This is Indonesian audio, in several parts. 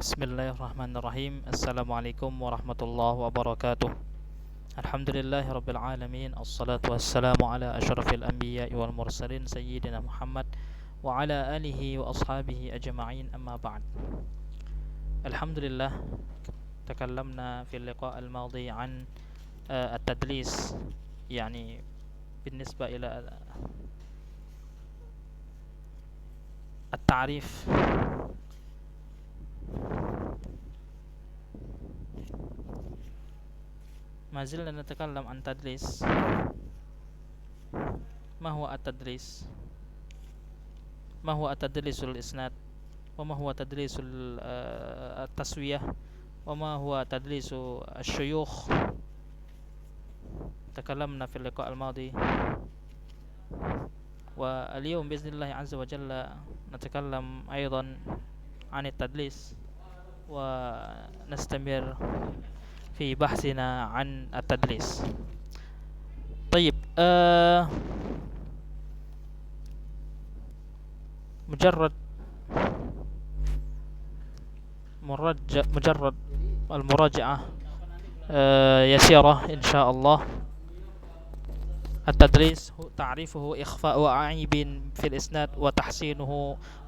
Bismillahirrahmanirrahim. Assalamualaikum warahmatullahi wabarakatuh. Alhamdulillahi rabbil alamin. Assalatu wassalamu ala asyrafil anbiya'i wal mursalin sayyidina Muhammad wa ala alihi wa ashabihi ajma'in, amma ba'd. Alhamdulillah, takallamna fil liqa' al-madi an at-tadlis, yani بالنسبة إلى التعريف. ما زلنا نتكلم عن تدليس. ما هو التدليس؟ ما هو التدليس الإسناد؟ وما هو تدليس التسوية؟ وما هو تدليس الشيوخ؟ تكلمنا في اللقاء الماضي، واليوم بإذن الله عز وجل نتكلم أيضا عن التدليس، ونستمر في بحثنا عن التدليس. طيب، مجرد المراجعة يسيرة إن شاء الله. التدليس تعريفه إخفاء عيب في الإسناد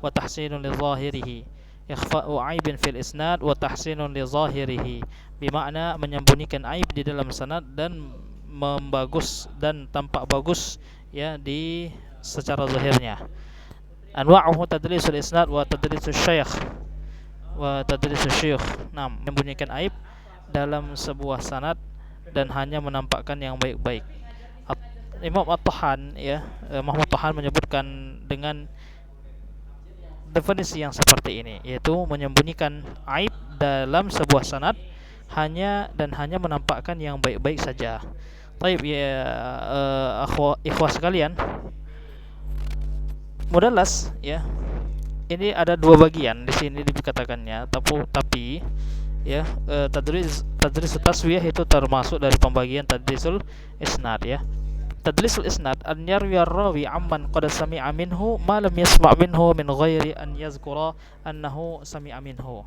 وتحسين لظاهره. إخفاء عيب في الإسناد وتحسين لظاهره, بمعنى menyembunyikan aib di dalam sanad dan membagus dan tampak bagus ya di secara zahirnya. Anwa'uhu tadlisul isnad wa tadlisul syekh wa tadlisul syuyukh. Nah, menyembunyikan aib dalam sebuah sanad dan hanya menampakkan yang baik-baik. Imam At-Tahan Muhammad Tahan menyebutkan dengan definisi yang seperti ini, yaitu menyembunyikan aib dalam sebuah sanad hanya menampakkan yang baik-baik saja. Baik ya, ikhwah sekalian, mudallas ya. Ini ada dua bagian di sini dikatakannya, tapi ya, tadlis taswiyah itu termasuk dari pembagian tadlisul isnad ya. Tadlisul isnad an yarwi ar-rawi amman qad sami'a minhu ma lam yasma' minhu min ghairi an yazkura annahu sami'a minhu.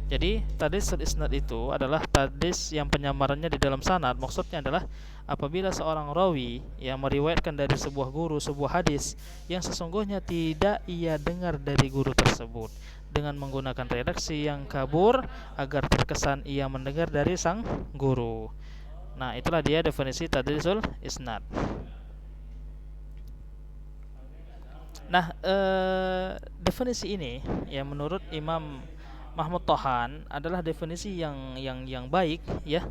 Jadi tadlisul isnad itu adalah tadlis yang penyamarannya di dalam sanad. Maksudnya adalah apabila seorang rawi yang meriwayatkan dari sebuah guru sebuah hadis yang sesungguhnya tidak ia dengar dari guru tersebut, dengan menggunakan redaksi yang kabur agar terkesan ia mendengar dari sang guru. Nah, itulah dia definisi tadlisul isnad. Nah, definisi ini ya menurut Imam Mahmud Tahan adalah definisi yang baik ya.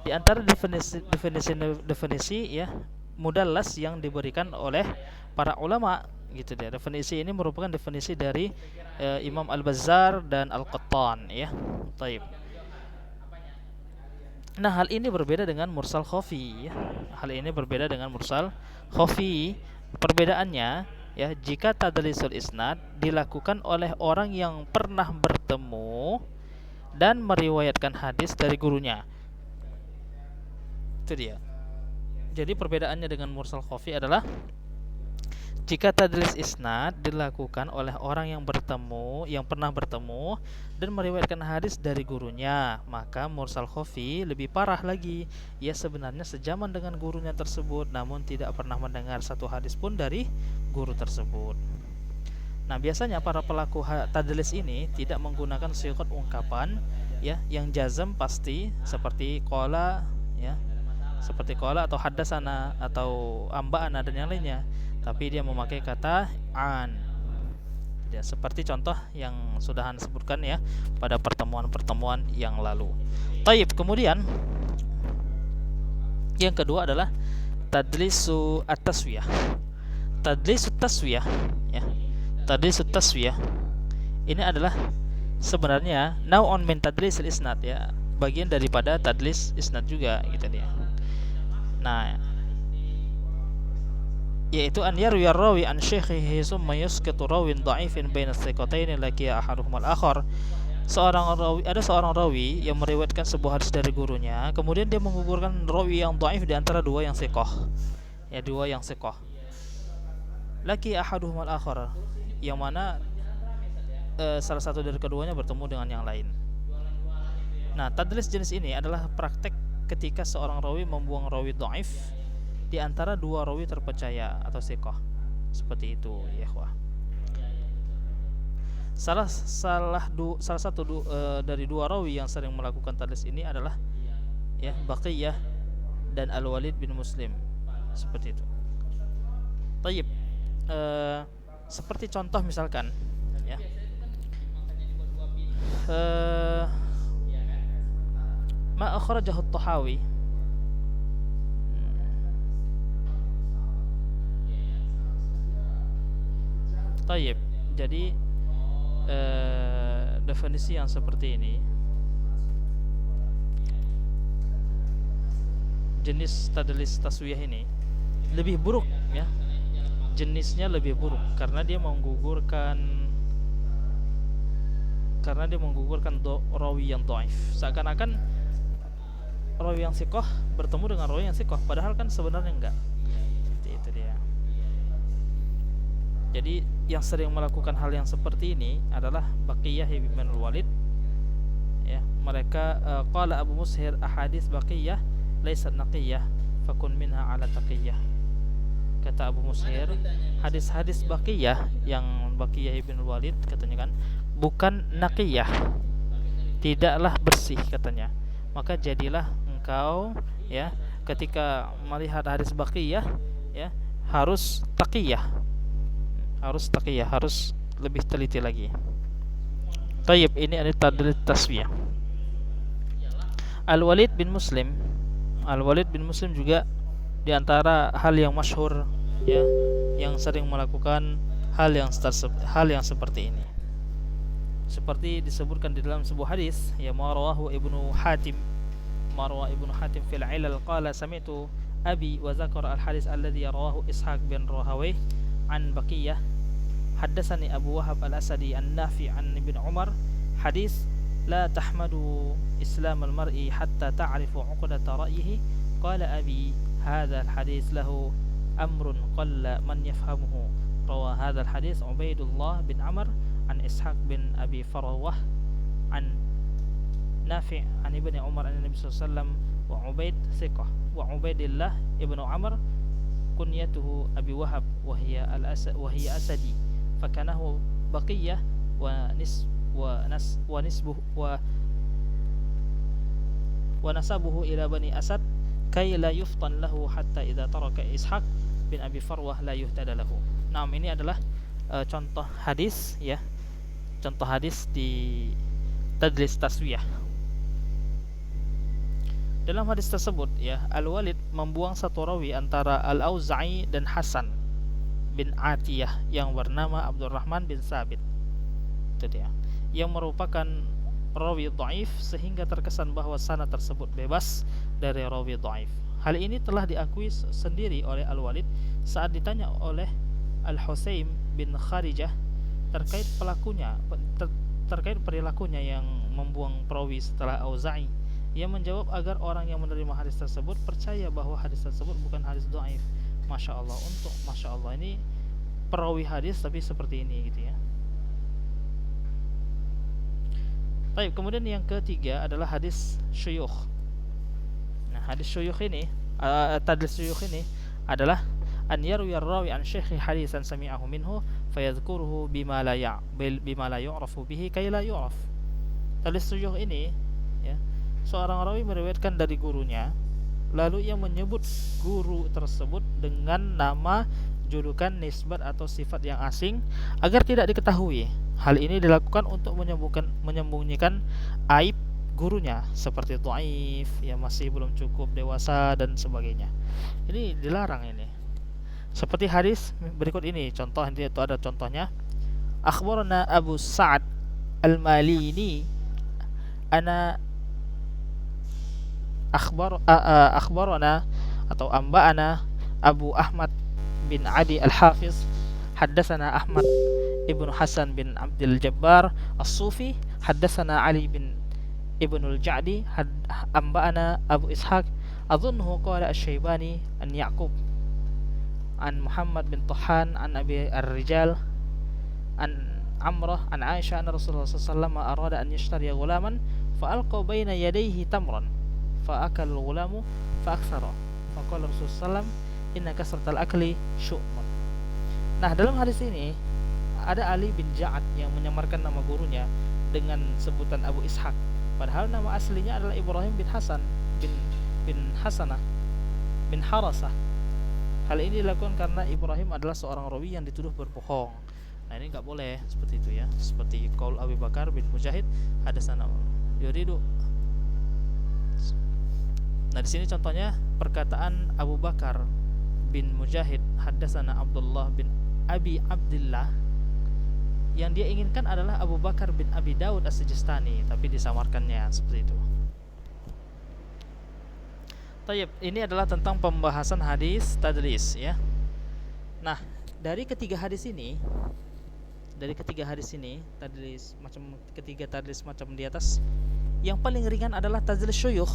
Di antara definisi ya mudallas yang diberikan oleh para ulama gitu dia. Definisi ini merupakan definisi dari Imam Al-Bazzar dan Al-Qattan ya. Taib. Nah, hal ini berbeda dengan mursal khafi ya. Hal ini berbeda dengan mursal khafi. Perbedaannya ya, jika tadlisul isnad dilakukan oleh orang yang pernah bertemu dan meriwayatkan hadis dari gurunya. Itu dia. Jadi perbedaannya dengan mursal khafi adalah jika tadlis isnad dilakukan oleh orang yang pernah bertemu dan meriwayatkan hadis dari gurunya, maka mursal khafi lebih parah lagi. Ia sebenarnya sejaman dengan gurunya tersebut, namun tidak pernah mendengar satu hadis pun dari guru tersebut. Nah, biasanya para pelaku tadlis ini tidak menggunakan sigat ungkapan ya yang jazm pasti seperti qala ya, seperti qala atau haddatsana atau amba'ana dan yang lainnya, tapi dia memakai kata an ya, seperti contoh yang sudah Anda sebutkan ya pada pertemuan-pertemuan yang lalu. Taib. Kemudian yang kedua adalah tadlisu at-taswiyah. Tadlisu taswiyah ya. Tadlisu taswiyah ini adalah sebenarnya nau'un min tadlisil isnad ya, bagian daripada tadlis isnad juga gitu dia. Nah, yaitu an yarwi ar-rawi an syaikhihi summa yusqitu rawin dha'ifin baina thiqataini laki ahaduhum al-akhar. Ada seorang rawi yang meriwayatkan sebuah hadis dari gurunya, kemudian dia menggugurkan rawi yang dhaif di antara dua yang thiqah. Ya, dua yang thiqah. Laki ahaduhum al-akhar, yang mana salah satu dari keduanya bertemu dengan yang lain. Nah, tadlis jenis ini adalah praktek ketika seorang rawi membuang rawi dhaif di antara dua rawi terpercaya atau thiqah. Seperti itu, ya ikhwah. Salah satu dari dua rawi yang sering melakukan tadlis ini adalah ya Baqiyah dan Al-Walid bin Muslim. Seperti itu. Tayyib. Seperti contoh misalkan ya. Ma akhrajahu at-Tahawi. Tayyib. Jadi definisi yang seperti ini, jenis tadlis taswiyah ini lebih buruk ya. Jenisnya lebih buruk karena dia menggugurkan rawi yang dhaif. Seakan-akan rawi yang thiqah bertemu dengan rawi yang thiqah, padahal kan sebenarnya enggak. Itu dia. Jadi yang sering melakukan hal yang seperti ini adalah Baqiyah bin Al-Walid ya. Mereka qala Abu Mushir ahadits Baqiyah laysat naqiyah fakun minha ala taqiyah. Kata Abu Mushir, hadis-hadis Baqiyah yang Baqiyah bin Al-Walid katanya kan bukan naqiyah, tidaklah bersih katanya. Maka jadilah engkau ya ketika melihat hadis Baqiyah ya harus taqiyah, harus lebih teliti lagi. Tayyib, ini ada tadlis taswiyah. Al-Walid bin Muslim juga di antara hal yang masyhur ya, yang sering melakukan hal yang seperti ini. Seperti disebutkan di dalam sebuah hadis ya, Marwahu Ibnu Hatim fil Ilal qala sami'tu abi wa zakara al-hadis alladhi rawahu Ishaq bin Rahawayh an Baqiyah haddatsani Abu Wahab al-Asadi an-Nafi' an Ibn Umar hadis la tahmadu islam al-mar'i hatta ta'rifu 'uqdata ra'yihi qala abi hadha al-hadis lahu amrun qalla man yafhamuhu rawa hadha al-hadis Ubaidullah bin Amr an Ishaq bin Abi Farwah an Nafi' an Ibn Umar an Nabi sallallahu alaihi wasallam wa Ubaid thiqah wa Ubaidillah ibnu Amr kunyatuhu Abi Wahab wa hiya Asadi fakanahu Baqiyah wa nasabuhu ila Bani Asad kay la yuftan lahu hatta idza taraka Ishaq bin Abi Farwah la yuhtada lahu. Nah, ini adalah contoh hadis ya. Contoh hadis di tadlis taswiyah. Dalam hadis tersebut ya, Al-Walid membuang satu rawi antara Al-Auza'i dan Hasan bin Atiyah yang bernama Abdurrahman bin Sabit. Itu dia. Yang merupakan rawi dhaif sehingga terkesan bahwa sanad tersebut bebas dari rawi dhaif. Hal ini telah diakui sendiri oleh Al-Walid saat ditanya oleh Al-Husaim bin Kharijah terkait perilakunya yang membuang perawi setelah Auza'i. Ia menjawab agar orang yang menerima hadis tersebut percaya bahwa hadis tersebut bukan hadis dhaif. Masya Allah, ini perawi hadis tapi seperti ini gitu ya. Baik, kemudian yang ketiga adalah hadis syuyukh. Nah, hadis syuyukh ini, tadlis syuyukh ini adalah an yarwi ar-rawi an syekhi hadisan sami'ahu minhu fayadhkuruhu bima la yu'rafu bihi kay la yu'raf. Tadlis syuyukh ini ya, seorang rawi meriwayatkan dari gurunya, lalu ia menyebut guru tersebut dengan nama, julukan, nisbat atau sifat yang asing agar tidak diketahui. Hal ini dilakukan untuk menyembunyikan aib gurunya seperti dhaif, ya masih belum cukup dewasa dan sebagainya. Ini dilarang ini. Seperti hadis berikut ini, contoh itu ada contohnya. Akhbarana Abu Sa'ad Al-Malini ana akhbarana atau amba'ana Abu Ahmad bin Adi Al-Hafiz haddatsana Ahmad ibnu Hasan bin Abdul Jabbar As-Sufi haddatsana Ali bin Ibnul Ja'di amba'ana Abu Ishaq adhunnuhu qala Asy-Syaibani an Ya'qub an Muhammad bin Tuhan an Abi Ar-Rijal an Amrah an Aisyah anna Rasulullah sallallahu alaihi wasallam arada an yashtariya ghulaman fa alqa baina yadayhi tamran fa akala al-ghulamu fa akthara fa qala Rasulullah sallallahu alaihi wasallam inna kasratal akli syu'mun. Nah, dalam hadis ini ada Ali bin Ja'ad yang menyamarkan nama gurunya dengan sebutan Abu Ishaq, padahal nama aslinya adalah Ibrahim bin Hasan bin Hasanah bin Harasah. Hal ini dilakukan karena Ibrahim adalah seorang rawi yang dituduh berbohong. Nah, ini nggak boleh seperti itu ya. Seperti qaul Abu Bakar bin Mujahid hadatsana yuridu. Nah, di sini contohnya perkataan Abu Bakar bin Mujahid hadatsana Abdullah bin Abi Abdullah, yang dia inginkan adalah Abu Bakar bin Abi Daud As-Sijistani, tapi disamarkannya seperti itu. Tayyib, ini adalah tentang pembahasan hadis tadlis ya. Nah, dari ketiga hadis ini tadlis macam ketiga tadlis macam di atas, yang paling ringan adalah tadlis syuyukh.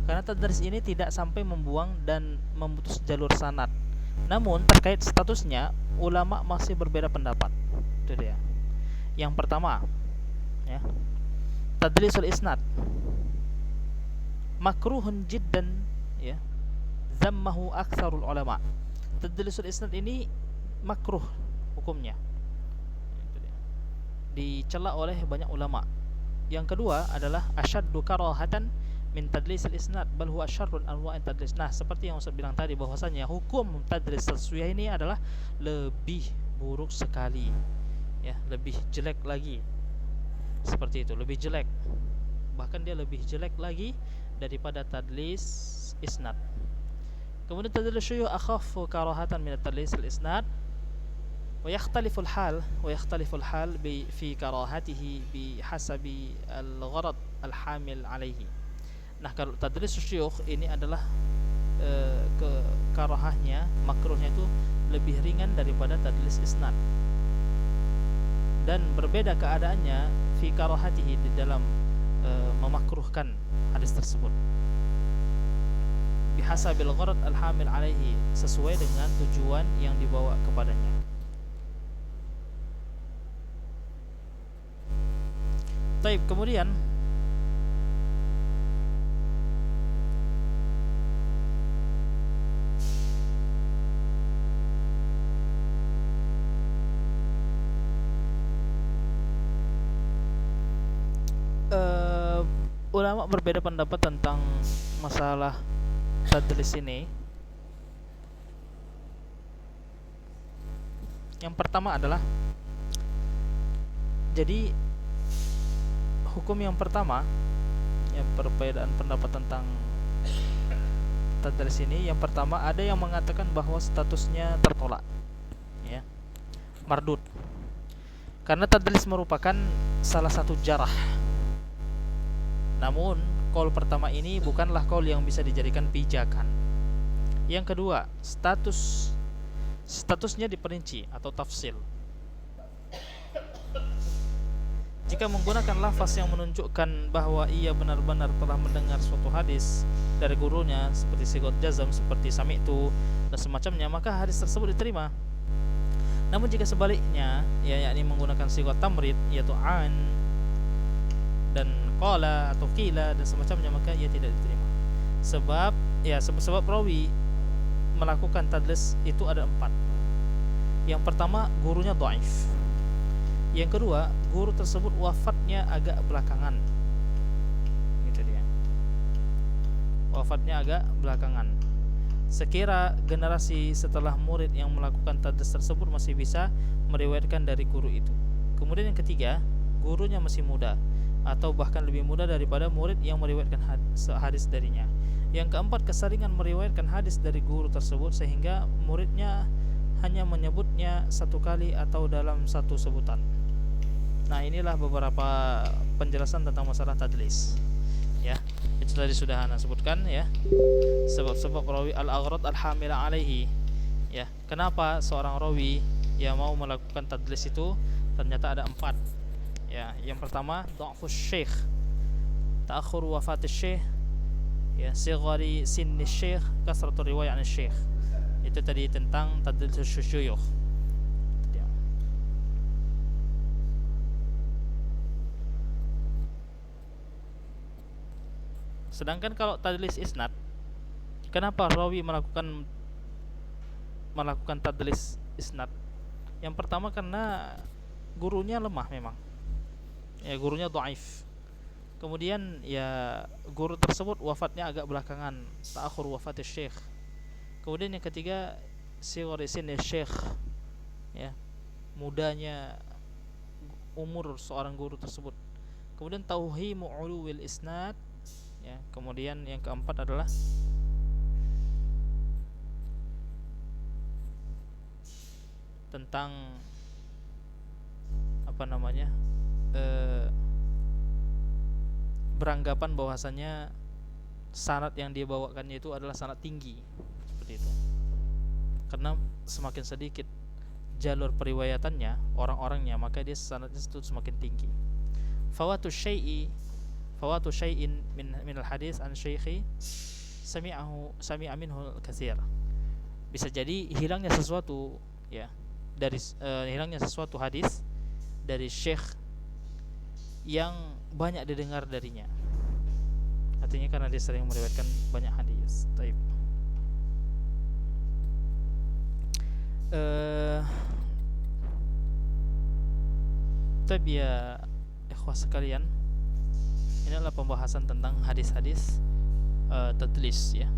Karena tadlis ini tidak sampai membuang dan memutus jalur sanad. Namun terkait statusnya ulama masih berbeda pendapat. Itu dia. Yang pertama, ya. Tadlisul isnad makruhun jiddan, ya. Zammahu aktsarul ulama. Tadlisul isnad ini makruh hukumnya. Itu dia. Dicela oleh banyak ulama. Yang kedua adalah asyaddu karahatan min tadlisil isnad bal huwa syarrun anwa'in tadlis. Nah, seperti yang saya bilang tadi bahwasanya hukum tadlis taswiyah ini adalah lebih buruk sekali, ya, lebih jelek lagi. Seperti itu, lebih jelek. Bahkan dia lebih jelek lagi daripada tadlis isnad. Kemudian tadlis syuyukh akhaffu karahatan min tadlisil isnad wa yakhtalifu al-hal fi karahatihi bihasabi al-gharad al-hamil alaihi. Nah, kalau tadlis syuyukh ini adalah karahahnya, makruhnya itu lebih ringan daripada tadlis isnad, dan berbeda keadaannya fi karahatihi di dalam memakruhkan hadis tersebut bihasabil gharad al-hamil alaihi, sesuai dengan tujuan yang dibawa kepadanya. Baik, kemudian ulama berbeda pendapat tentang masalah tadlis ini. Yang pertama adalah, jadi hukum yang pertama, yang perbedaan pendapat tentang tadlis ini, yang pertama ada yang mengatakan bahwa statusnya tertolak, ya, mardud, karena tadlis merupakan salah satu jarah. Namun qaul pertama ini bukanlah qaul yang bisa dijadikan pijakan. Yang kedua, statusnya diperinci atau tafsil. Jika menggunakan lafaz yang menunjukkan bahwa ia benar-benar telah mendengar suatu hadis dari gurunya, seperti sigot jazam, seperti sami'tu dan semacamnya, maka hadis tersebut diterima. Namun jika sebaliknya, yakni menggunakan sigot tamrid, yaitu an dan qala atau qila dan semacamnya, maka ia tidak diterima. Sebab rawi melakukan tadlis itu ada 4. Yang pertama, gurunya dhaif. Yang kedua, guru tersebut wafatnya agak belakangan. Itu dia. Wafatnya agak belakangan. Sekira generasi setelah murid yang melakukan tadlis tersebut masih bisa meriwayatkan dari guru itu. Kemudian yang ketiga, gurunya masih muda atau bahkan lebih muda daripada murid yang meriwayatkan hadis darinya. Yang keempat, keseringan meriwayatkan hadis dari guru tersebut sehingga muridnya hanya menyebutnya satu kali atau dalam satu sebutan. Nah, inilah beberapa penjelasan tentang masalah tadlis, ya. Itu tadi sudah ana sebutkan, ya, sebab-sebab rawi al-aghrad al-hamila alaihi, ya. Kenapa seorang rawi yang mau melakukan tadlis itu? Ternyata ada 4. Ya, yang pertama, dha'fus syekh, ta'akhur wafatis syekh, ya, sighari sinni syekh, kasratul riwayah an syekh. Itu tadi tentang tadlis syuyukh. Sedangkan kalau tadlis isnad, kenapa rawi melakukan tadlis isnad? Yang pertama karena gurunya lemah memang. Ya, gurunya dhaif. Kemudian ya guru tersebut wafatnya agak belakangan, ta'akhur wafat syekh. Kemudian yang ketiga, sighar sin syekh, ya, mudanya umur seorang guru tersebut. Kemudian tauhimu uluwil isnad, ya. Kemudian yang keempat adalah tentang apa namanya, beranggapan bahwasanya sanad yang dia bawakannya itu adalah sanad tinggi, seperti itu. Karena semakin sedikit jalur periwayatannya, orang-orangnya, maka dia sanadnya itu semakin tinggi. Fawatu syai'in min al-hadis an syaikhi sami'a minhu al-katsir. Bisa jadi hilangnya sesuatu, ya, dari hilangnya sesuatu hadis dari syekh yang banyak didengar darinya. Artinya karena dia sering meriwayatkan banyak hadis. Taib. Tapi ya ikhwah sekalian, ini adalah pembahasan tentang hadis-hadis tadlis, ya.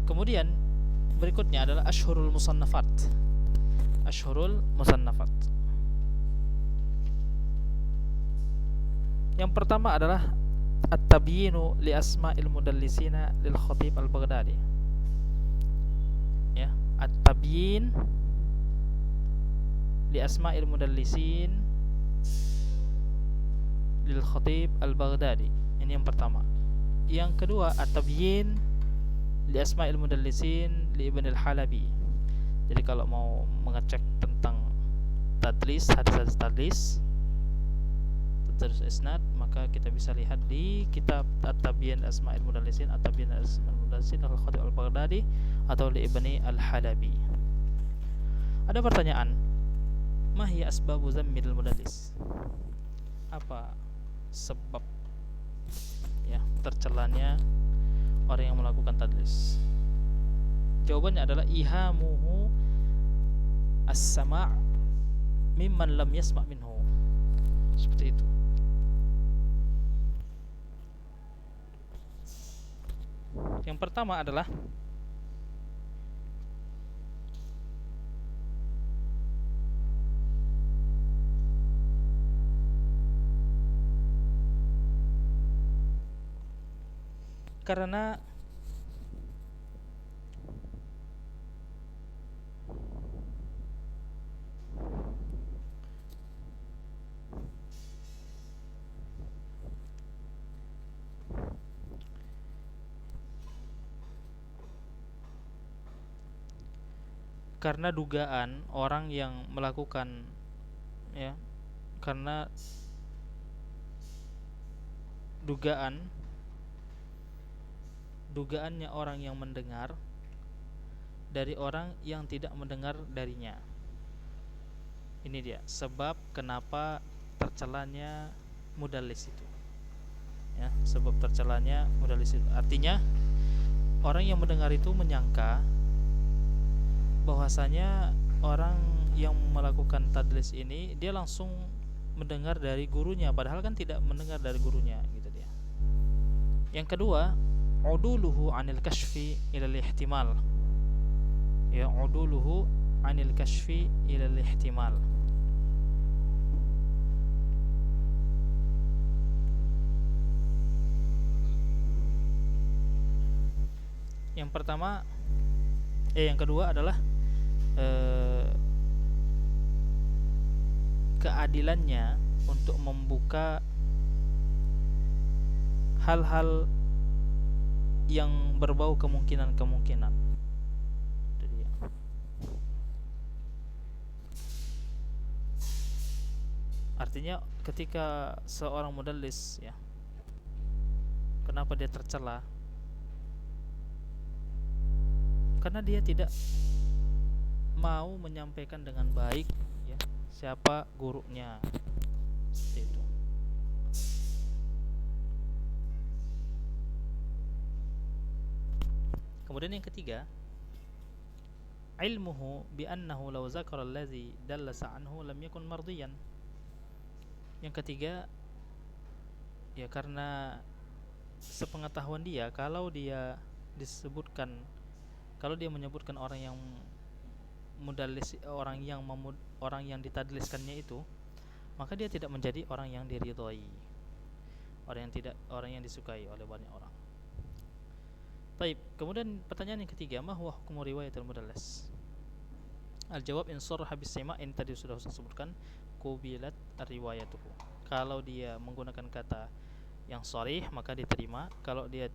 Kemudian berikutnya adalah ashhurul musannafat. Ashhurul musannafat. Yang pertama adalah at-tabyinu li asma'il mudallisina lil Khatib al-Baghdadi. Ya, at-tabyin li asma'il mudallisin lil Khatib al-Baghdadi. Ini yang pertama. Yang kedua, at-tabyin li asma'il mudallisin li Ibn al-Halabi. Jadi kalau mau mengecek tentang tadlis, hadis-hadis tadlis isnad, maka kita bisa lihat di kitab At-Tabyin Asma'il Mudallisin, At-Tabyin Asma'il Mudallisin Al-Khatib Al-Baghdadi atau li Ibni Al-Halabi. Ada pertanyaan, ma hiya asbabu zammil mudallis? Apa sebab, ya, tercelanya orang yang melakukan tadlis? Jawabannya adalah ihamuhu as-sama' mimman lam yasma' minhu. Seperti itu. Yang pertama adalah karena dugaan orang yang melakukan, ya, karena dugaannya orang yang mendengar dari orang yang tidak mendengar darinya. Ini dia sebab kenapa tercelanya mudallis itu, ya, sebab tercelanya mudallis itu. Artinya orang yang mendengar itu menyangka bahwasanya orang yang melakukan tadlis ini dia langsung mendengar dari gurunya, padahal kan tidak mendengar dari gurunya, gitu dia. Yang kedua, uduluhu anil kashfi ila al-ihtimal. Ya, uduluhu anil kashfi ila al-ihtimal. Yang pertama, yang kedua adalah keadilannya untuk membuka hal-hal yang berbau kemungkinan-kemungkinan. Itu dia. Artinya ketika seorang mudallis, ya, kenapa dia tercela? Karena dia tidak mau menyampaikan dengan baik, ya, siapa gurunya. Seperti itu. Kemudian yang ketiga, ilmuhu bi annahu law zakara allazi dallasa anhu lam yakun mardiyan. Yang ketiga, ya karena sepengetahuan dia, disebutkan kalau dia menyebutkan orang yang mudallis, orang yang ditadliskannya itu, maka dia tidak menjadi orang yang diridhoi, orang yang disukai oleh banyak orang. Baik, kemudian pertanyaan yang ketiga, ma huwa hukmu riwayatul mudallis? Al-jawab in sarraha bis-sima', ini tadi sudah saya sebutkan, qubilat riwayatuhu. Kalau dia menggunakan kata yang sharih maka diterima, kalau dia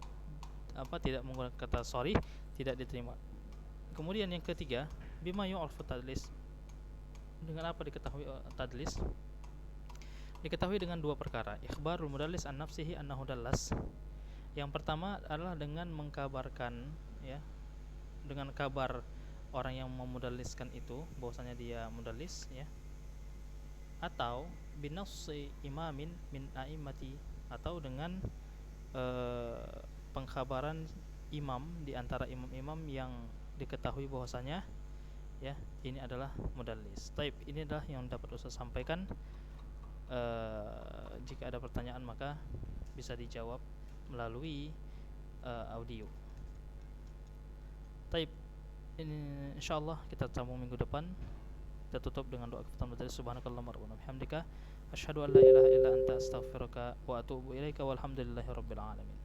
tidak menggunakan kata sharih tidak diterima. Kemudian yang ketiga, bima yu'rafu tadlis? Dengan apa diketahui tadlis? Diketahui dengan dua perkara. Ikhbarul mudallis an nafsihi annahu dallas. Yang pertama adalah dengan mengkabarkan, ya, dengan kabar orang yang memudalliskan itu bahwasanya dia mudallis, ya. Atau binafsi imamin min a'immati, atau dengan pengkhabaran imam di antara imam-imam yang diketahui bahwasanya, ya, ini adalah mudallis. Taib, ini adalah yang dapat Ustaz sampaikan. Jika ada pertanyaan maka bisa dijawab melalui audio. Taib, ini insyaallah kita sambung minggu depan. Kita tutup dengan doa kafaratul majlis. Subhanakallahumma rabbana bihamdika asyhadu an la ilaha illa anta astaghfiruka wa atubu ilaika walhamdulillahirabbil alamin.